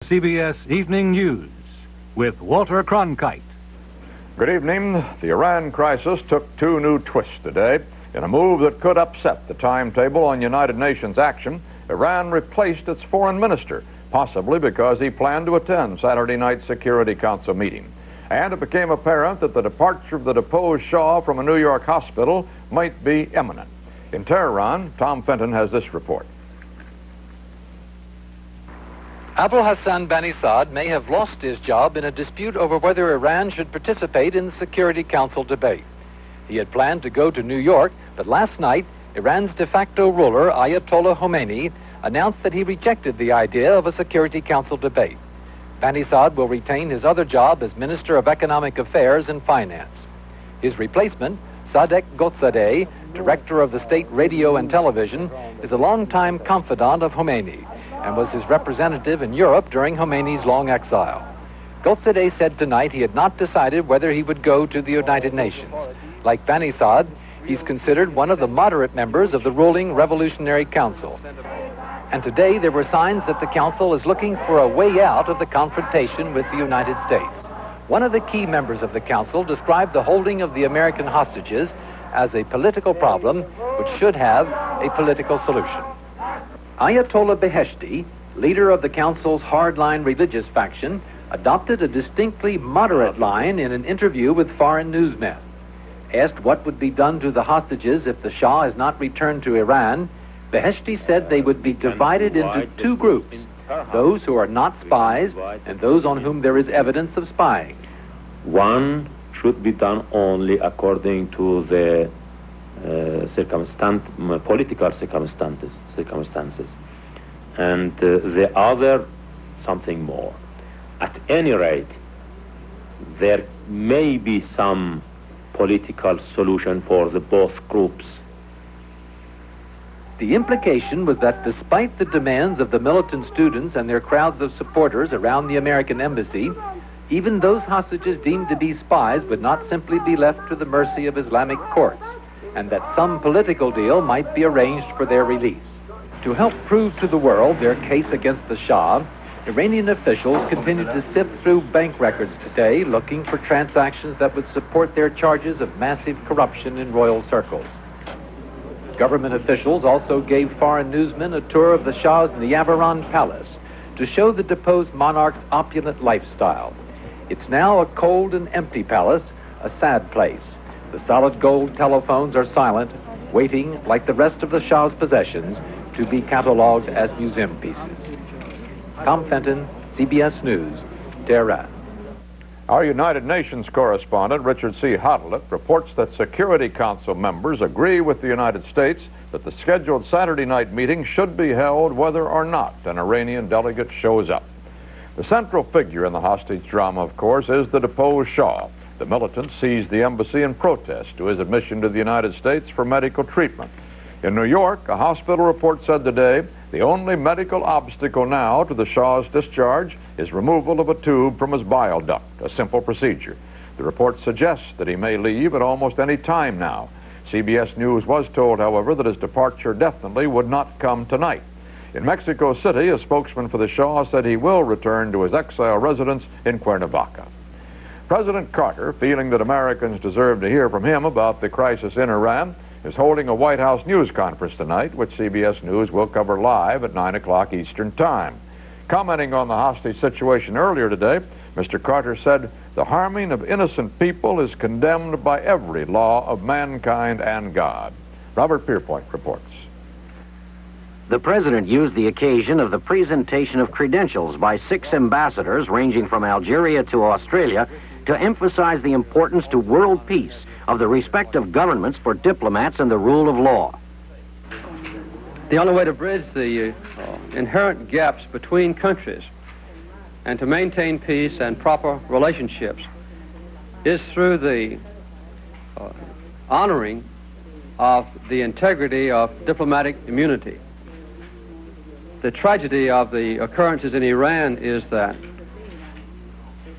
CBS Evening News with Walter Cronkite. Good evening. The Iran crisis took two new twists today. In a move that could upset the timetable on United Nations action, Iran replaced its foreign minister, possibly because he planned to attend Saturday night's Security Council meeting. And it became apparent that the departure of the deposed Shah from a New York hospital might be imminent. In Tehran, Tom Fenton has this report. Abul Hassan Bani Saad may have lost his job in a dispute over whether Iran should participate in the Security Council debate. He had planned to go to New York, but last night, Iran's de facto ruler, Ayatollah Khomeini, announced that he rejected the idea of a Security Council debate. Bani Saad will retain his other job as Minister of Economic Affairs and Finance. His replacement, Sadek Gotsadeh, director of the State Radio and Television, is a longtime confidant of Khomeini and was his representative in Europe during Khomeini's long exile. Gotsadeh said tonight he had not decided whether he would go to the United Nations. Like Bani Saad, he's considered one of the moderate members of the ruling Revolutionary Council. And today there were signs that the Council is looking for a way out of the confrontation with the United States. One of the key members of the Council described the holding of the American hostages as a political problem which should have a political solution. Ayatollah Beheshti, leader of the Council's hardline religious faction, adopted a distinctly moderate line in an interview with foreign newsmen. Asked what would be done to the hostages if the Shah is not returned to Iran, Beheshti said they would be divided into two groups, those who are not spies and those on whom there is evidence of spying. One should be done only according to the political circumstances, and the other something more. At any rate, there may be some political solution for the both groups. The implication was that despite the demands of the militant students and their crowds of supporters around the American embassy, even those hostages deemed to be spies would not simply be left to the mercy of Islamic courts, and that some political deal might be arranged for their release. To help prove to the world their case against the Shah, Iranian officials continued to sift through bank records today looking for transactions that would support their charges of massive corruption in royal circles. Government officials also gave foreign newsmen a tour of the Shah's Niavaran Palace to show the deposed monarch's opulent lifestyle. It's now a cold and empty palace, a sad place. The solid gold telephones are silent, waiting, like the rest of the Shah's possessions, to be catalogued as museum pieces. Tom Fenton, CBS News, Tehran. Our United Nations correspondent, Richard C. Hodelet, reports that Security Council members agree with the United States that the scheduled Saturday night meeting should be held whether or not an Iranian delegate shows up. The central figure in the hostage drama, of course, is the deposed Shah. The militants seized the embassy in protest to his admission to the United States for medical treatment. In New York, a hospital report said today the only medical obstacle now to the Shah's discharge is removal of a tube from his bile duct, a simple procedure. The report suggests that he may leave at almost any time now. CBS News was told, however, that his departure definitely would not come tonight. In Mexico City, a spokesman for the Shah said he will return to his exile residence in Cuernavaca. President Carter, feeling that Americans deserve to hear from him about the crisis in Iran, is holding a White House news conference tonight, which CBS News will cover live at 9 o'clock Eastern Time. Commenting on the hostage situation earlier today, Mr. Carter said, "The harming of innocent people is condemned by every law of mankind and God." Robert Pierpoint reports. The president used the occasion of the presentation of credentials by 6 ambassadors ranging from Algeria to Australia to emphasize the importance to world peace of the respect of governments for diplomats and the rule of law. The only way to bridge the inherent gaps between countries and to maintain peace and proper relationships is through the honoring of the integrity of diplomatic immunity. The tragedy of the occurrences in Iran is that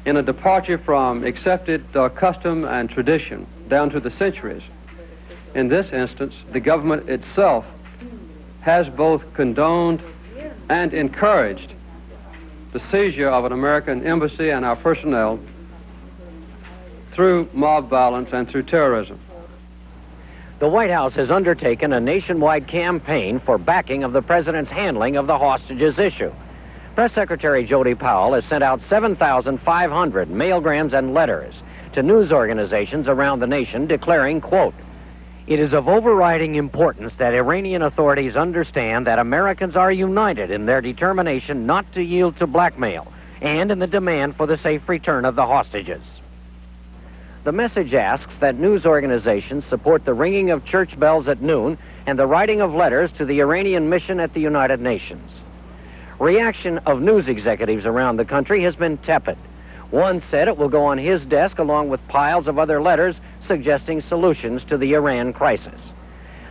in a departure from accepted custom and tradition down to the centuries, in this instance, the government itself has both condoned and encouraged the seizure of an American embassy and our personnel through mob violence and through terrorism. The White House has undertaken a nationwide campaign for backing of the president's handling of the hostages issue. Press Secretary Jody Powell has sent out 7,500 mailgrams and letters to news organizations around the nation declaring, quote, "It is of overriding importance that Iranian authorities understand that Americans are united in their determination not to yield to blackmail and in the demand for the safe return of the hostages." The message asks that news organizations support the ringing of church bells at noon and the writing of letters to the Iranian mission at the United Nations. Reaction of news executives around the country has been tepid. One said it will go on his desk along with piles of other letters suggesting solutions to the Iran crisis.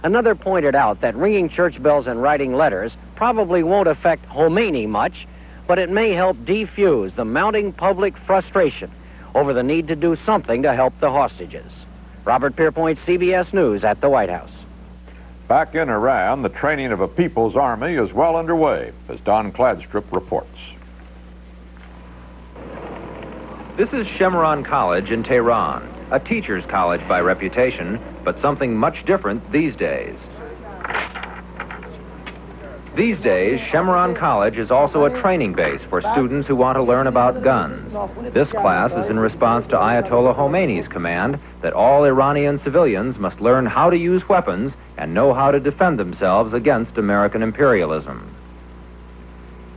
Another pointed out that ringing church bells and writing letters probably won't affect Khomeini much, but it may help defuse the mounting public frustration over the need to do something to help the hostages. Robert Pierpoint, CBS News at the White House. Back in Iran, the training of a people's army is well underway, as Don Cladstrip reports. This is Shemron College in Tehran, a teacher's college by reputation, but something much different these days. These days, Shemron College is also a training base for students who want to learn about guns. This class is in response to Ayatollah Khomeini's command that all Iranian civilians must learn how to use weapons and know how to defend themselves against American imperialism.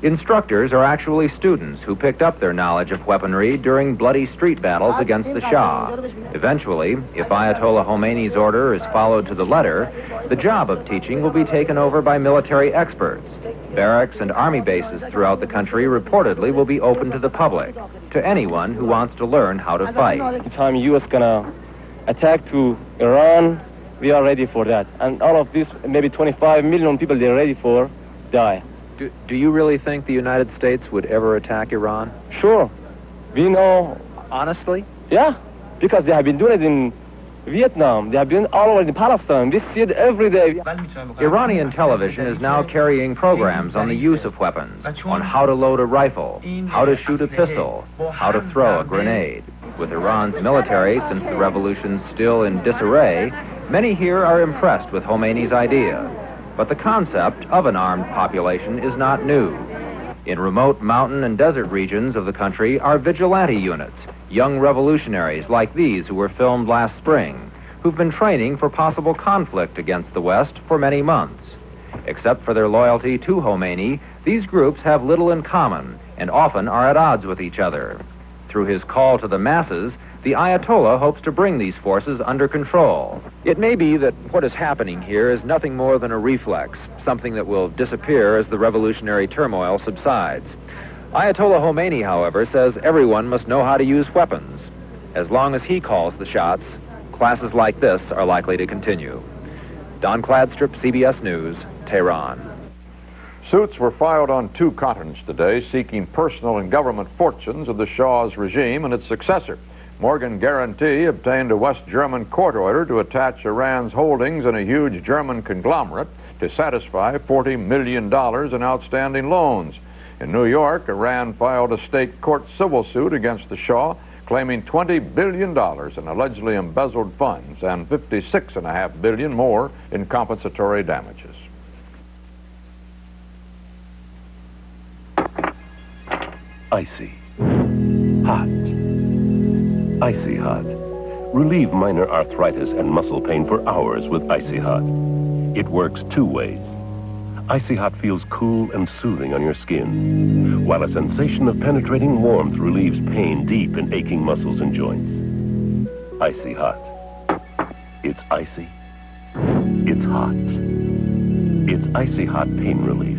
Instructors are actually students who picked up their knowledge of weaponry during bloody street battles against the Shah. Eventually, if Ayatollah Khomeini's order is followed to the letter, the job of teaching will be taken over by military experts. Barracks and army bases throughout the country reportedly will be open to the public, to anyone who wants to learn how to fight. Anytime U.S. gonna attack to Iran, we are ready for that. And all of this, maybe 25 million people they're ready for, die. Do you really think the United States would ever attack Iran? Sure. We know. Honestly? Yeah, because they have been doing it in Vietnam. They have been all over in Palestine. We see it every day. Iranian television is now carrying programs on the use of weapons, on how to load a rifle, how to shoot a pistol, how to throw a grenade. With Iran's military, since the revolution's still in disarray, many here are impressed with Khomeini's idea. But the concept of an armed population is not new. In remote mountain and desert regions of the country are vigilante units, young revolutionaries like these who were filmed last spring, who've been training for possible conflict against the West for many months. Except for their loyalty to Khomeini, these groups have little in common and often are at odds with each other. Through his call to the masses, the Ayatollah hopes to bring these forces under control. It may be that what is happening here is nothing more than a reflex, something that will disappear as the revolutionary turmoil subsides. Ayatollah Khomeini, however, says everyone must know how to use weapons. As long as he calls the shots, classes like this are likely to continue. Don Cladstrip, CBS News, Tehran. Suits were filed on 2 continents today seeking personal and government fortunes of the Shah's regime and its successor. Morgan Guarantee obtained a West German court order to attach Iran's holdings in a huge German conglomerate to satisfy $40 million in outstanding loans. In New York, Iran filed a state court civil suit against the Shah, claiming $20 billion in allegedly embezzled funds and $56.5 billion more in compensatory damages. Icy. Hot. Icy Hot. Relieve minor arthritis and muscle pain for hours with Icy Hot. It works 2 ways. Icy Hot feels cool and soothing on your skin, while a sensation of penetrating warmth relieves pain deep in aching muscles and joints. Icy Hot. It's icy. It's hot. It's Icy Hot pain relief.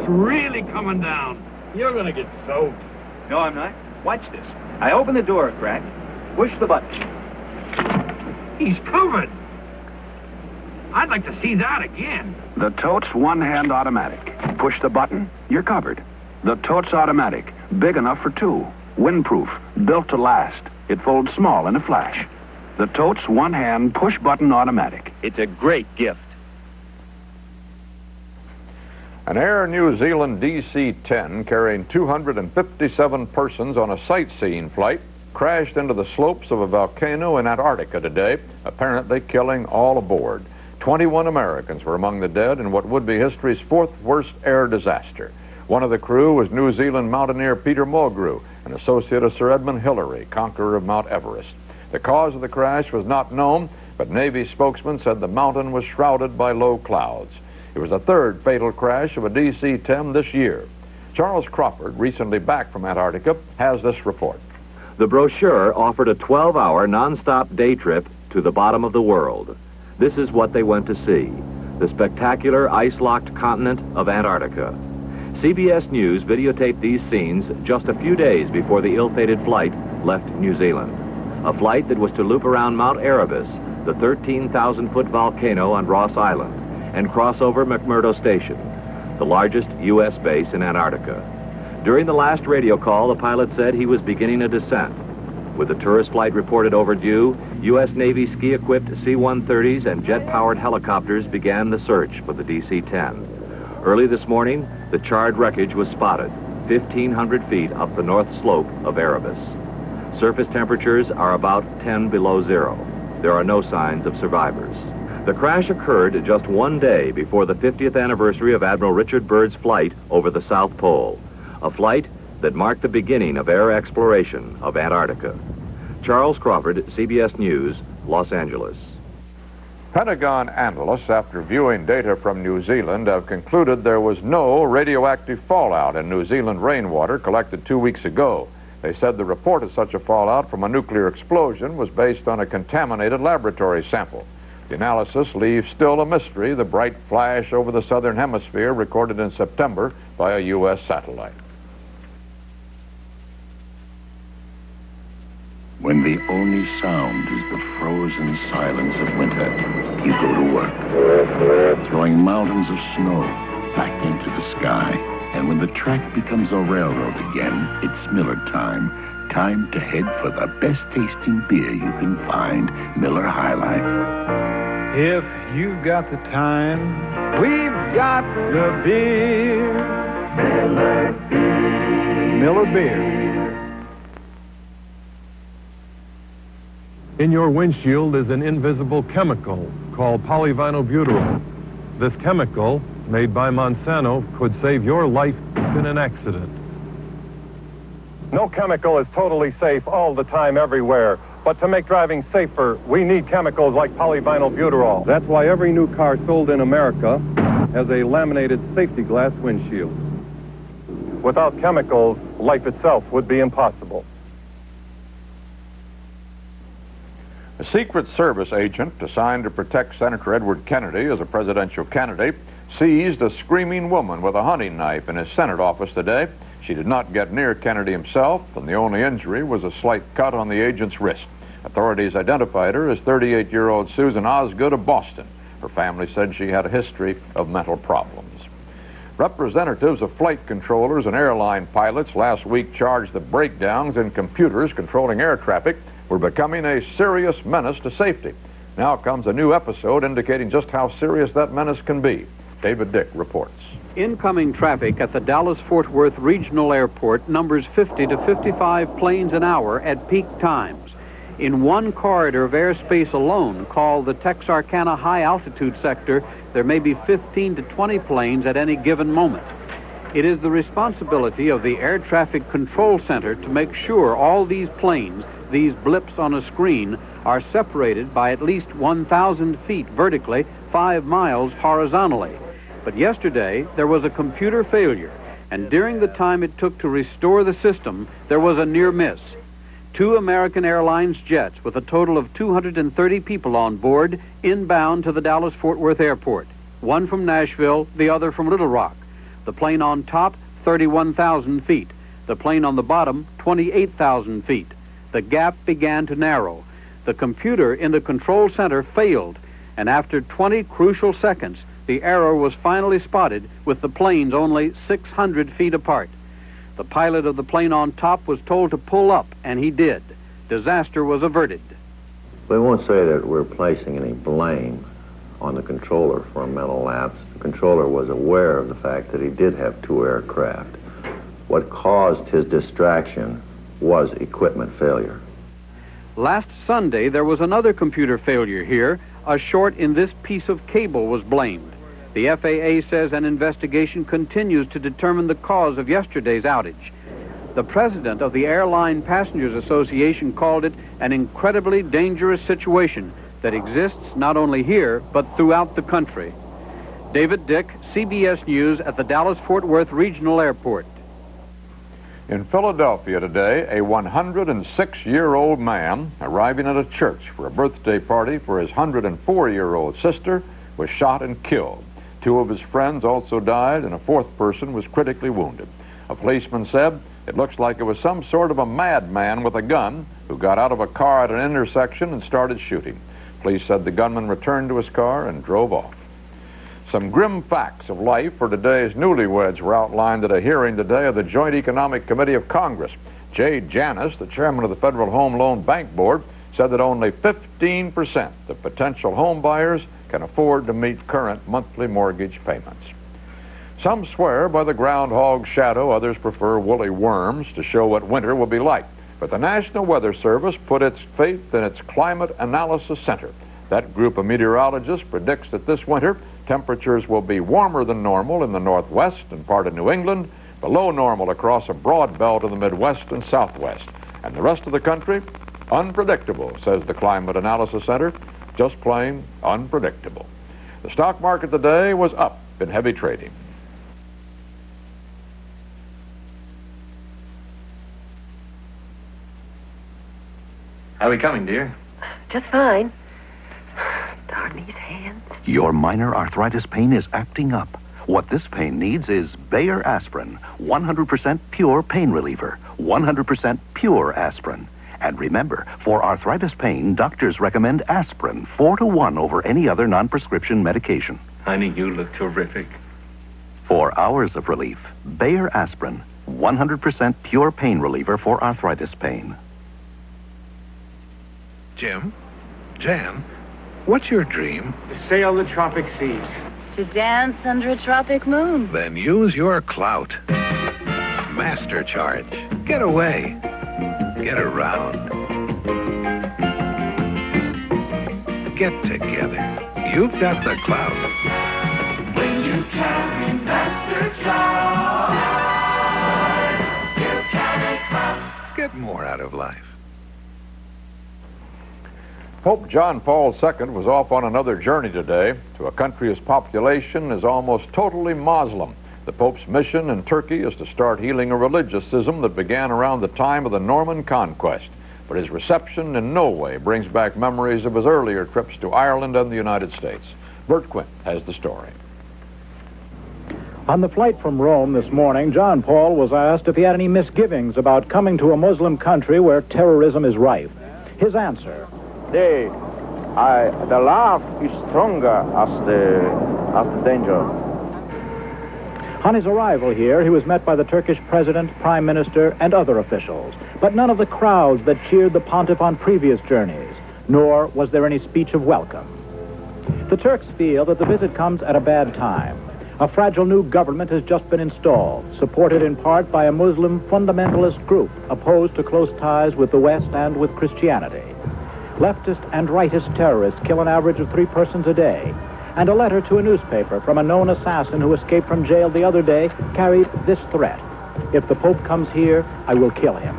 Really coming down. You're gonna get soaked. No, I'm not. Watch this. I open the door a crack, push the button. He's covered. I'd like to see that again. The Totes one-hand automatic. Push the button, you're covered. The Totes automatic, big enough for 2. Windproof, built to last. It folds small in a flash. The Totes one-hand push-button automatic. It's a great gift. An Air New Zealand DC-10 carrying 257 persons on a sightseeing flight crashed into the slopes of a volcano in Antarctica today, apparently killing all aboard. 21 Americans were among the dead in what would be history's fourth worst air disaster. One of the crew was New Zealand mountaineer Peter Mulgrew, an associate of Sir Edmund Hillary, conqueror of Mount Everest. The cause of the crash was not known, but Navy spokesman said the mountain was shrouded by low clouds. It was the third fatal crash of a DC-10 this year. Charles Crawford, recently back from Antarctica, has this report. The brochure offered a 12-hour non-stop day trip to the bottom of the world. This is what they went to see: the spectacular ice-locked continent of Antarctica. CBS News videotaped these scenes just a few days before the ill-fated flight left New Zealand. A flight that was to loop around Mount Erebus, the 13,000-foot volcano on Ross Island, and cross over McMurdo Station, the largest U.S. base in Antarctica. During the last radio call, the pilot said he was beginning a descent. With the tourist flight reported overdue, U.S. Navy ski-equipped C-130s and jet-powered helicopters began the search for the DC-10. Early this morning, the charred wreckage was spotted, 1,500 feet up the north slope of Erebus. Surface temperatures are about 10 below zero. There are no signs of survivors. The crash occurred just one day before the 50th anniversary of Admiral Richard Byrd's flight over the South Pole, a flight that marked the beginning of air exploration of Antarctica. Charles Crawford, CBS News, Los Angeles. Pentagon analysts, after viewing data from New Zealand, have concluded there was no radioactive fallout in New Zealand rainwater collected 2 weeks ago. They said the report of such a fallout from a nuclear explosion was based on a contaminated laboratory sample. The analysis leaves still a mystery, the bright flash over the southern hemisphere recorded in September by a U.S. satellite. When the only sound is the frozen silence of winter, you go to work, throwing mountains of snow back into the sky. And when the track becomes a railroad again, it's Miller time. Time to head for the best tasting beer you can find, Miller High Life. If you've got the time, we've got the beer. Miller Beer. Miller Beer. In your windshield is an invisible chemical called polyvinylbutyrol. This chemical, made by Monsanto, could save your life in an accident. No chemical is totally safe all the time, everywhere. But to make driving safer, we need chemicals like polyvinylbutyrol. That's why every new car sold in America has a laminated safety glass windshield. Without chemicals, life itself would be impossible. A Secret Service agent assigned to protect Senator Edward Kennedy as a presidential candidate seized a screaming woman with a hunting knife in his Senate office today. She did not get near Kennedy himself, and the only injury was a slight cut on the agent's wrist. Authorities identified her as 38-year-old Susan Osgood of Boston. Her family said she had a history of mental problems. Representatives of flight controllers and airline pilots last week charged that breakdowns in computers controlling air traffic were becoming a serious menace to safety. Now comes a new episode indicating just how serious that menace can be. David Dick reports. Incoming traffic at the Dallas-Fort Worth Regional Airport numbers 50 to 55 planes an hour at peak times. In one corridor of airspace alone, called the Texarkana High Altitude Sector, there may be 15 to 20 planes at any given moment. It is the responsibility of the Air Traffic Control Center to make sure all these planes, these blips on a screen, are separated by at least 1,000 feet vertically, 5 miles horizontally. But yesterday, there was a computer failure, and during the time it took to restore the system, there was a near miss. 2 American Airlines jets with a total of 230 people on board inbound to the Dallas-Fort Worth Airport, one from Nashville, the other from Little Rock. The plane on top, 31,000 feet. The plane on the bottom, 28,000 feet. The gap began to narrow. The computer in the control center failed, and after 20 crucial seconds, the error was finally spotted with the planes only 600 feet apart. The pilot of the plane on top was told to pull up, and he did. Disaster was averted. We won't say that we're placing any blame on the controller for a mental lapse. The controller was aware of the fact that he did have 2 aircraft. What caused his distraction was equipment failure. Last Sunday, there was another computer failure here. A short in this piece of cable was blamed. The FAA says an investigation continues to determine the cause of yesterday's outage. The president of the Airline Passengers Association called it an incredibly dangerous situation that exists not only here, but throughout the country. David Dick, CBS News at the Dallas-Fort Worth Regional Airport. In Philadelphia today, a 106-year-old man arriving at a church for a birthday party for his 104-year-old sister was shot and killed. 2 of his friends also died, and a 4th person was critically wounded. A policeman said it looks like it was some sort of a madman with a gun who got out of a car at an intersection and started shooting. Police said the gunman returned to his car and drove off. Some grim facts of life for today's newlyweds were outlined at a hearing today of the Joint Economic Committee of Congress. Jay Janis, the chairman of the Federal Home Loan Bank Board, said that only 15% of potential home buyers can afford to meet current monthly mortgage payments. Some swear by the groundhog shadow, others prefer woolly worms to show what winter will be like. But the National Weather Service put its faith in its Climate Analysis Center. That group of meteorologists predicts that this winter, temperatures will be warmer than normal in the northwest and part of New England, below normal across a broad belt in the Midwest and Southwest. And the rest of the country, unpredictable, says the Climate Analysis Center, just plain unpredictable. The stock market today was up in heavy trading. How are we coming, dear? Just fine. Darn these hands. Your minor arthritis pain is acting up. What this pain needs is Bayer aspirin, 100% pure pain reliever, 100% pure aspirin. And remember, for arthritis pain, doctors recommend aspirin 4-to-1 over any other non-prescription medication. Honey, you look terrific. For hours of relief, Bayer aspirin, 100% pure pain reliever for arthritis pain. Jim, Jan, what's your dream? To sail the tropic seas. To dance under a tropic moon. Then use your clout. Master charge. Get away. Get around. Get together. You've got the clout. When you carry master charge, you carry clout. Get more out of life. Pope John Paul II was off on another journey today to a country whose population is almost totally Muslim. The Pope's mission in Turkey is to start healing a religious schism that began around the time of the Norman conquest. But his reception in no way brings back memories of his earlier trips to Ireland and the United States. Bert Quint has the story. On the flight from Rome this morning, John Paul was asked if he had any misgivings about coming to a Muslim country where terrorism is rife. His answer: the love is stronger as the danger. On his arrival here, he was met by the Turkish president, prime minister, and other officials, but none of the crowds that cheered the pontiff on previous journeys, nor was there any speech of welcome. The Turks feel that the visit comes at a bad time. A fragile new government has just been installed, supported in part by a Muslim fundamentalist group opposed to close ties with the West and with Christianity. Leftist and rightist terrorists kill an average of 3 persons a day. And a letter to a newspaper from a known assassin who escaped from jail the other day carried this threat: if the Pope comes here, I will kill him.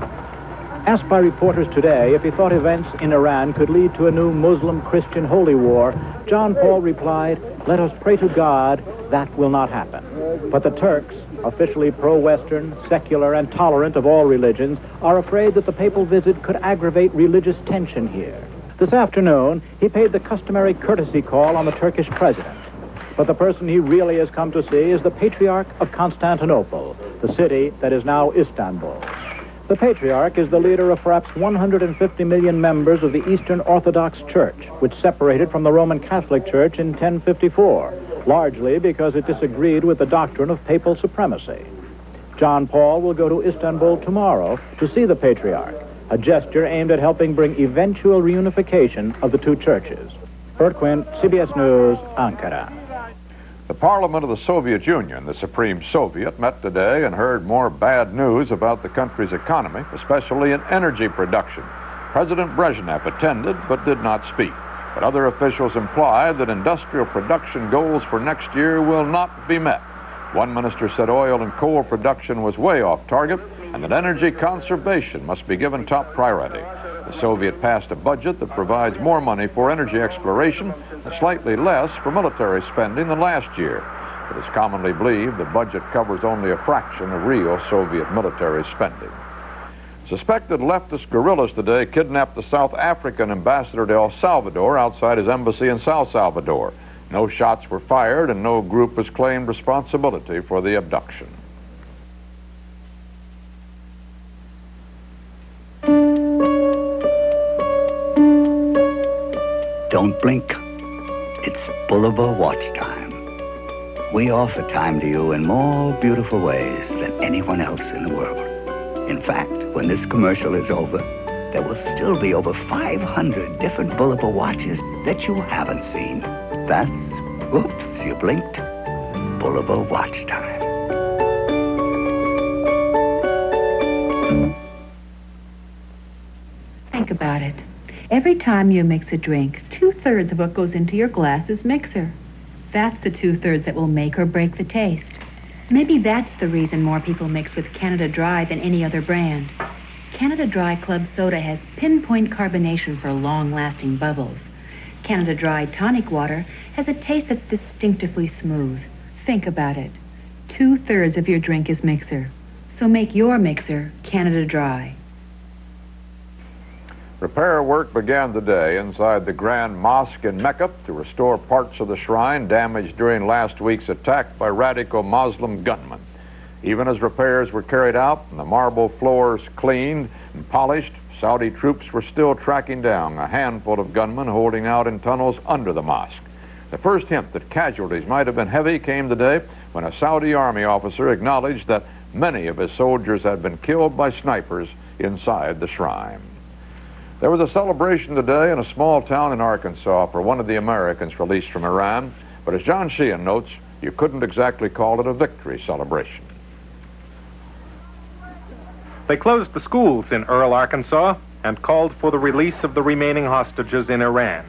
Asked by reporters today if he thought events in Iran could lead to a new Muslim-Christian holy war, John Paul replied, "Let us pray to God that will not happen." But the Turks, officially pro-Western, secular, and tolerant of all religions, are afraid that the papal visit could aggravate religious tension here. This afternoon, he paid the customary courtesy call on the Turkish president. But the person he really has come to see is the Patriarch of Constantinople, the city that is now Istanbul. The Patriarch is the leader of perhaps 150 million members of the Eastern Orthodox Church, which separated from the Roman Catholic Church in 1054, largely because it disagreed with the doctrine of papal supremacy. John Paul will go to Istanbul tomorrow to see the Patriarch, a gesture aimed at helping bring eventual reunification of the two churches. Bert Quinn, CBS News, Ankara. The Parliament of the Soviet Union, the Supreme Soviet, met today and heard more bad news about the country's economy, especially in energy production. President Brezhnev attended but did not speak. But other officials implied that industrial production goals for next year will not be met. One minister said oil and coal production was way off target and that energy conservation must be given top priority. The Soviet passed a budget that provides more money for energy exploration and slightly less for military spending than last year. It is commonly believed the budget covers only a fraction of real Soviet military spending. Suspected leftist guerrillas today kidnapped the South African ambassador to El Salvador outside his embassy in South Salvador. No shots were fired and no group has claimed responsibility for the abduction. Don't blink. It's Boulevard Watch Time. We offer time to you in more beautiful ways than anyone else in the world. In fact, when this commercial is over, there will still be over 500 different Boulevard watches that you haven't seen. That's, oops, you blinked, Boulevard Watch Time. Think about it. Every time you mix a drink, 2/3 of what goes into your glass is mixer. That's the 2/3 that will make or break the taste. Maybe that's the reason more people mix with Canada Dry than any other brand. Canada Dry Club Soda has pinpoint carbonation for long-lasting bubbles. Canada Dry Tonic Water has a taste that's distinctively smooth. Think about it. 2/3 of your drink is mixer. So make your mixer Canada Dry. Repair work began today inside the Grand Mosque in Mecca to restore parts of the shrine damaged during last week's attack by radical Muslim gunmen. Even as repairs were carried out and the marble floors cleaned and polished, Saudi troops were still tracking down a handful of gunmen holding out in tunnels under the mosque. The first hint that casualties might have been heavy came today when a Saudi army officer acknowledged that many of his soldiers had been killed by snipers inside the shrine. There was a celebration today in a small town in Arkansas for one of the Americans released from Iran, but as John Sheehan notes, you couldn't exactly call it a victory celebration. They closed the schools in Earl, Arkansas, and called for the release of the remaining hostages in Iran.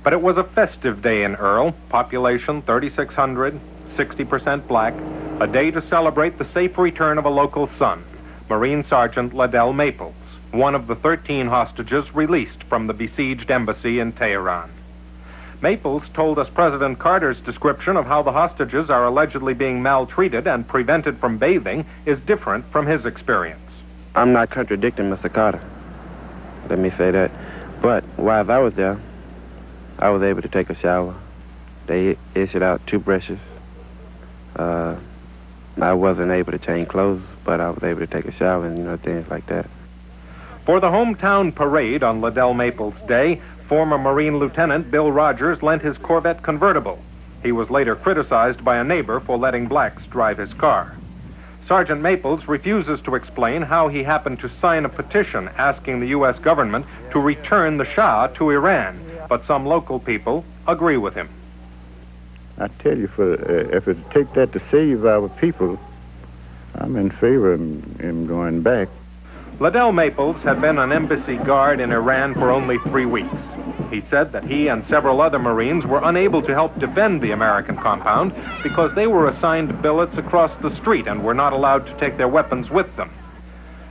But it was a festive day in Earl, population 3,600, 60% black, a day to celebrate the safe return of a local son, Marine Sergeant Liddell Maples, one of the 13 hostages released from the besieged embassy in Tehran. Maples told us President Carter's description of how the hostages are allegedly being maltreated and prevented from bathing is different from his experience. I'm not contradicting Mr. Carter. Let me say that. But while I was there, I was able to take a shower. They issued out toothbrushes. I wasn't able to change clothes, but I was able to take a shower and, things like that. For the hometown parade on Liddell Maples' day, former Marine Lieutenant Bill Rogers lent his Corvette convertible. He was later criticized by a neighbor for letting blacks drive his car. Sergeant Maples refuses to explain how he happened to sign a petition asking the U.S. government to return the Shah to Iran, but some local people agree with him. I tell you, if it take that to save our people, I'm in favor of him going back. Liddell Maples had been an embassy guard in Iran for only 3 weeks. He said that he and several other Marines were unable to help defend the American compound because they were assigned billets across the street and were not allowed to take their weapons with them.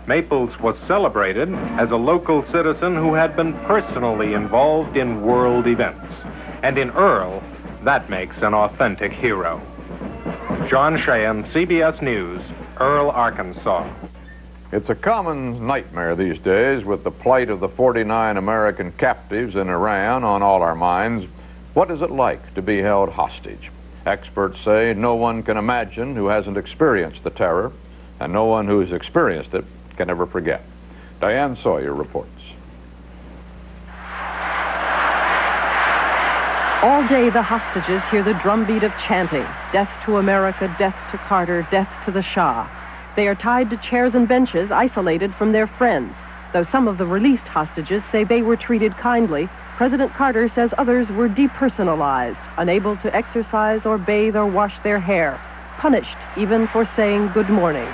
Maples was celebrated as a local citizen who had been personally involved in world events. And in Earl, that makes an authentic hero. John Sheehan, CBS News, Earl, Arkansas. It's a common nightmare these days with the plight of the 49 American captives in Iran on all our minds. What is it like to be held hostage? Experts say no one can imagine who hasn't experienced the terror, and no one who's experienced it can ever forget. Diane Sawyer reports. All day the hostages hear the drumbeat of chanting, "Death to America, death to Carter, death to the Shah." They are tied to chairs and benches, isolated from their friends, though some of the released hostages say they were treated kindly, President Carter says others were depersonalized, unable to exercise or bathe or wash their hair, punished even for saying good morning.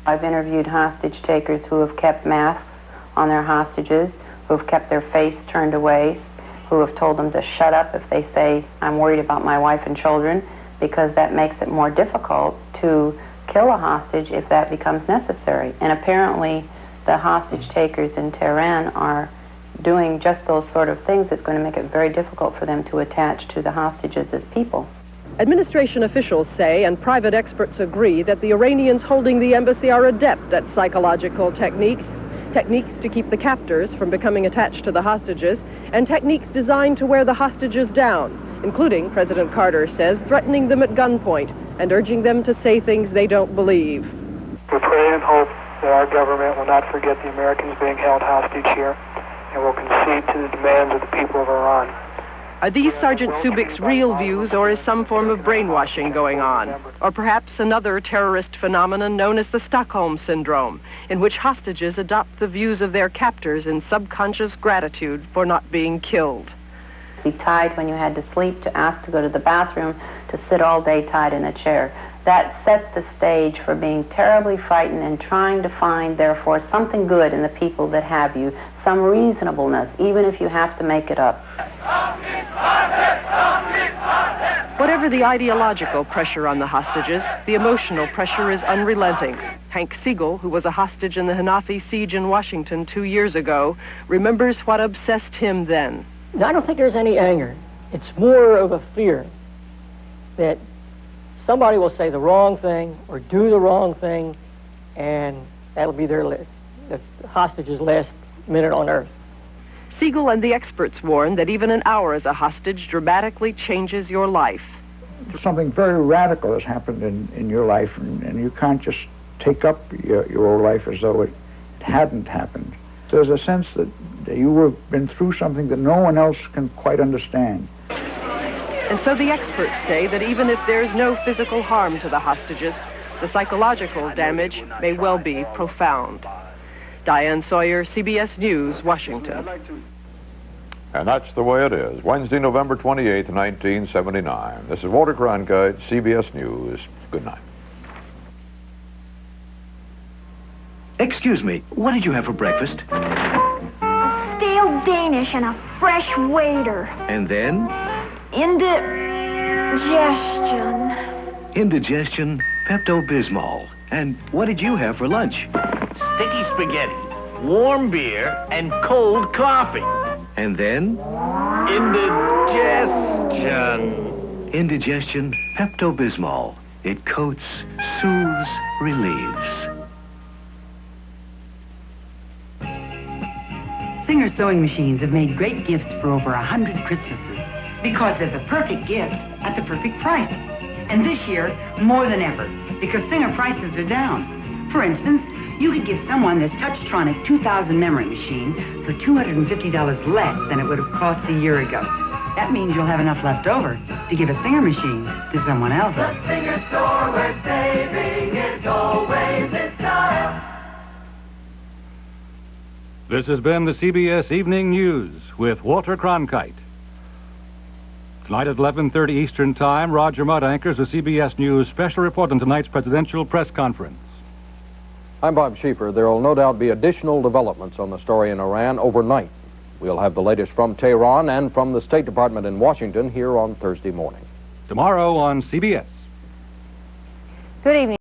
I've interviewed hostage takers who have kept masks on their hostages, who have kept their face turned away, who have told them to shut up if they say, I'm worried about my wife and children, because that makes it more difficult to kill a hostage if that becomes necessary. And apparently the hostage takers in Tehran are doing just those sort of things that's going to make it very difficult for them to attach to the hostages as people. Administration officials say, and private experts agree, that the Iranians holding the embassy are adept at psychological techniques to keep the captors from becoming attached to the hostages, and techniques designed to wear the hostages down, including, President Carter says, threatening them at gunpoint and urging them to say things they don't believe. We pray and hope that our government will not forget the Americans being held hostage here and will concede to the demands of the people of Iran. Are these Sergeant Subik's real views, or is some form of brainwashing going on? Or perhaps another terrorist phenomenon known as the Stockholm Syndrome, in which hostages adopt the views of their captors in subconscious gratitude for not being killed? Be tied when you had to sleep, to ask to go to the bathroom, to sit all day tied in a chair. That sets the stage for being terribly frightened and trying to find, therefore, something good in the people that have you, some reasonableness, even if you have to make it up. Whatever the ideological pressure on the hostages, the emotional pressure is unrelenting. Hank Siegel, who was a hostage in the Hanafi siege in Washington 2 years ago, remembers what obsessed him then. I don't think there's any anger. It's more of a fear that somebody will say the wrong thing or do the wrong thing, and that'll be the hostage's last minute on earth. Siegel and the experts warn that even an hour as a hostage dramatically changes your life. Something very radical has happened in your life, and you can't just take up your old life as though it hadn't happened. There's a sense that you have been through something that no one else can quite understand. And so the experts say that even if there's no physical harm to the hostages, the psychological damage may well be profound. Diane Sawyer, CBS News, Washington. And that's the way it is. Wednesday, November 28th, 1979. This is Walter Cronkite, CBS News. Good night. Excuse me, what did you have for breakfast? A stale Danish and a fresh waiter. And then? Indigestion. Indigestion, Pepto-Bismol. And what did you have for lunch? Sticky spaghetti, warm beer, and cold coffee. And then? Indigestion. Indigestion, Pepto-Bismol. It coats, soothes, relieves. Singer sewing machines have made great gifts for over 100 Christmases because they're the perfect gift at the perfect price. And this year, more than ever, because Singer prices are down. For instance, you could give someone this Touchtronic 2000 memory machine for $250 less than it would have cost a year ago. That means you'll have enough left over to give a Singer machine to someone else. The Singer store where saving is always in style. This has been the CBS Evening News with Walter Cronkite. Tonight at 11:30 Eastern Time, Roger Mudd anchors a CBS News special report on tonight's presidential press conference. I'm Bob Schieffer. There will no doubt be additional developments on the story in Iran overnight. We'll have the latest from Tehran and from the State Department in Washington here on Thursday morning. Tomorrow on CBS. Good evening.